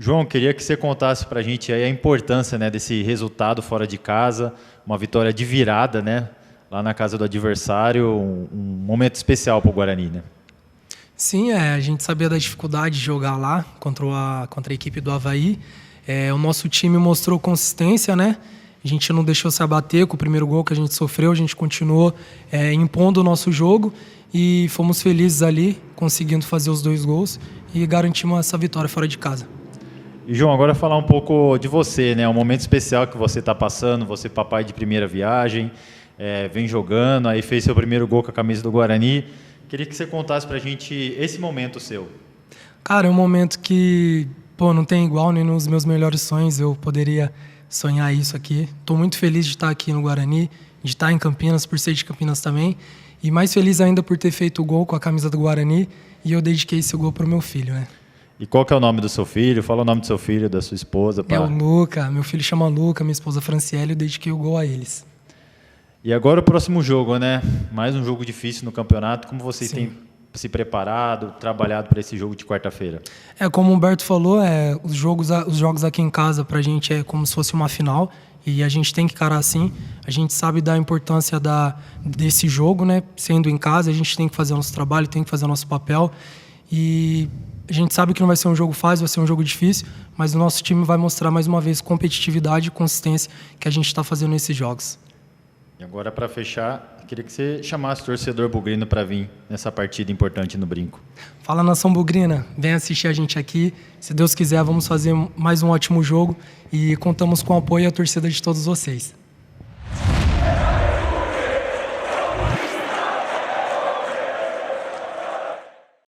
João, queria que você contasse para a gente aí a importância, né, desse resultado fora de casa, uma vitória de virada, né, lá na casa do adversário, um momento especial para o Guarani, né? Sim, a gente sabia da dificuldade de jogar lá contra a equipe do Avaí. O nosso time mostrou consistência, né? A gente não deixou se abater com o primeiro gol que a gente sofreu, a gente continuou impondo o nosso jogo e fomos felizes ali, conseguindo fazer os 2 gols e garantimos essa vitória fora de casa. E, João, agora falar um pouco de você, né? Um momento especial que você está passando, você papai de primeira viagem, vem jogando, aí fez seu primeiro gol com a camisa do Guarani. Queria que você contasse pra gente esse momento seu. Cara, é um momento que, não tem igual, nem nos meus melhores sonhos eu poderia sonhar isso aqui. Estou muito feliz de estar aqui no Guarani, de estar em Campinas, por ser de Campinas também, e mais feliz ainda por ter feito o gol com a camisa do Guarani, e eu dediquei esse gol para o meu filho, né? E qual que é o nome do seu filho? Fala o nome do seu filho, da sua esposa. É o Luca, meu filho chama Luca, minha esposa Franciele, eu dediquei o gol a eles. E agora o próximo jogo, né? Mais um jogo difícil no campeonato. Como vocês Sim. têm se preparado, trabalhado para esse jogo de quarta-feira? Como o Humberto falou, os jogos aqui em casa pra gente é como se fosse uma final e a gente tem que encarar assim. A gente sabe da importância desse jogo, né? Sendo em casa, a gente tem que fazer o nosso trabalho, tem que fazer o nosso papel e a gente sabe que não vai ser um jogo fácil, vai ser um jogo difícil, mas o nosso time vai mostrar mais uma vez competitividade e consistência que a gente está fazendo nesses jogos. E agora, para fechar, queria que você chamasse o torcedor bugrino para vir nessa partida importante no Brinco. Fala, nação bugrina, vem assistir a gente aqui. Se Deus quiser, vamos fazer mais um ótimo jogo e contamos com o apoio e a torcida de todos vocês.